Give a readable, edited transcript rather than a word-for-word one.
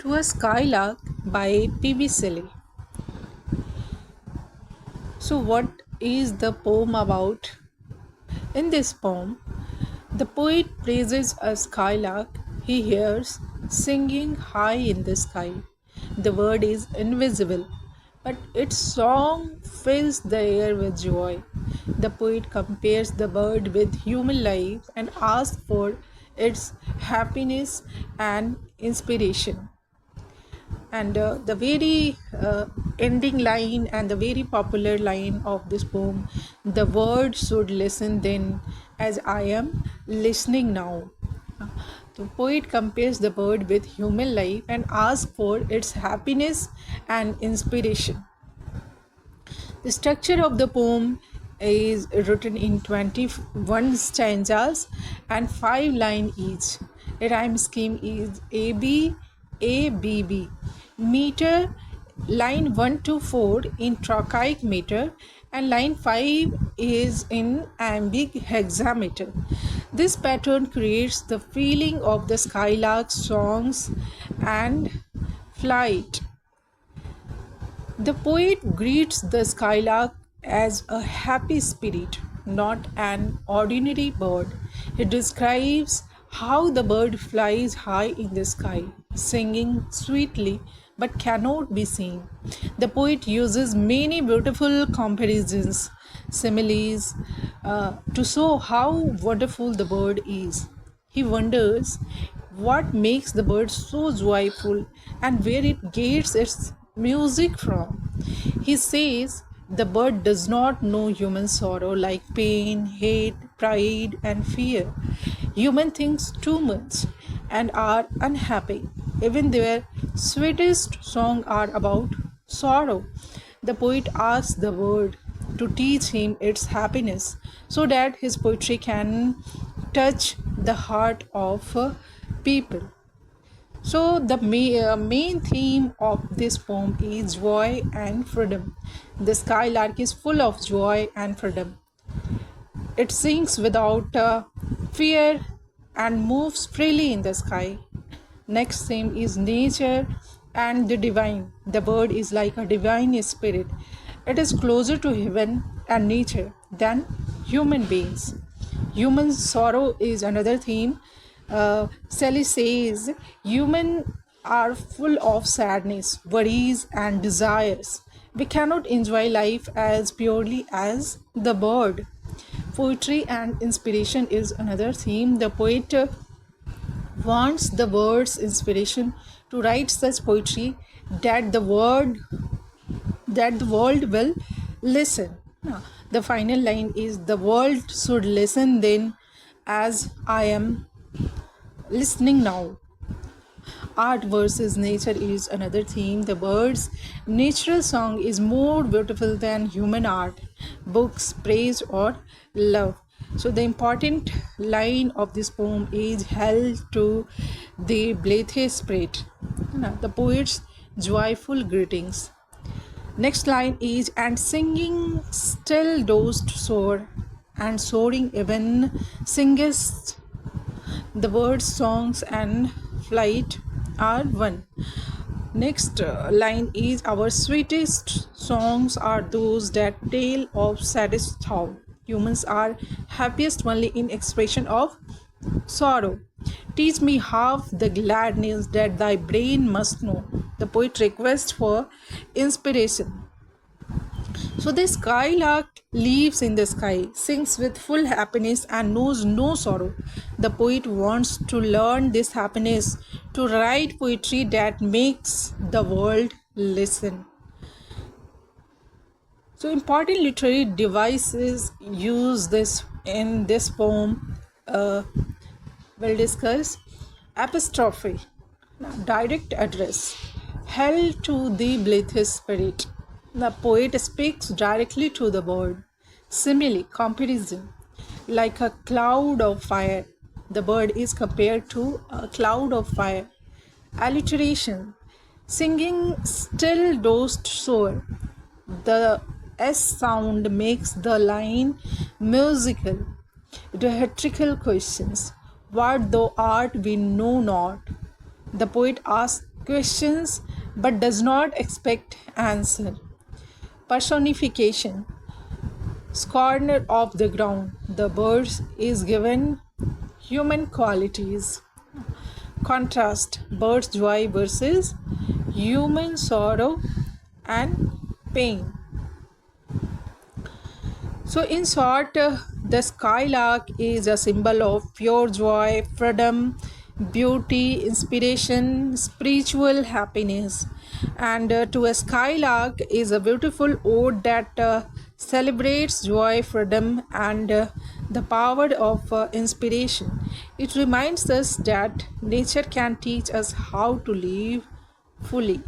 To a Skylark by P.B. Shelley. So, what is the poem about? In this poem, the poet praises a skylark he hears singing high in the sky. The bird is invisible, but its song fills the air with joy. The poet compares the bird with human life and asks for its happiness and inspiration. And the very ending line and the very popular line of this poem, the world should listen then as I am listening now. The poet compares the bird with human life and asks for its happiness and inspiration. The structure of the poem is written in 21 stanzas and 5 lines each. A rhyme scheme is AB, ABB. Meter, line 1 to 4 in trochaic meter and line 5 is in iambic hexameter. This pattern creates the feeling of the skylark's songs and flight. The poet greets the skylark as a happy spirit, not an ordinary bird. He describes how the bird flies high in the sky, singing sweetly but cannot be seen. The poet uses many beautiful comparisons, similes, to show how wonderful the bird is. He wonders what makes the bird so joyful and where it gets its music from. He says the bird does not know human sorrow like pain, hate, pride, and fear. Human thinks too much and are unhappy. Even their sweetest songs are about sorrow. The poet asks the bird to teach him its happiness so that his poetry can touch the heart of people. So, the main theme of this poem is joy and freedom. The skylark is full of joy and freedom. It sings without fear and moves freely in the sky. Next theme is nature and the divine. The bird is like a divine spirit. It is closer to heaven and nature than human beings. Human sorrow is another theme. Shelley says humans are full of sadness, worries, and desires. We cannot enjoy life as purely as the bird. Poetry and inspiration is another theme. The poet wants the bird's inspiration to write such poetry that the world will listen. The final line is the world should listen then as I am listening now. Art versus nature is another theme. The bird's natural song is more beautiful than human art, books, praise, or love. So, the important line of this poem is held to the Blythe spirit, the poet's joyful greetings. Next line is and singing still dost soar, and soaring even singest. The birds' songs and flight are one. Next line is our sweetest songs are those that tell of saddest thought. Humans are happiest only in expression of sorrow. Teach me half the gladness that thy brain must know. The poet requests for inspiration. So the skylark lives in the sky, sings with full happiness, and knows no sorrow. The poet wants to learn this happiness, to write poetry that makes the world listen. So important literary devices use this in this poem. We'll discuss apostrophe, direct address, held to the Blythe spirit. The poet speaks directly to the bird. Simile, comparison, like a cloud of fire. The bird is compared to a cloud of fire. Alliteration, singing still dost soar. The S sound makes the line musical. Rhetorical questions. What thou art we know not. The poet asks questions but does not expect answer. Personification. Scorner of the ground. The birds is given human qualities. Contrast. Bird's joy versus human sorrow and pain. So, in short, the skylark is a symbol of pure joy, freedom, beauty, inspiration, spiritual happiness. And to a skylark is a beautiful ode that celebrates joy, freedom, and the power of inspiration. It reminds us that nature can teach us how to live fully.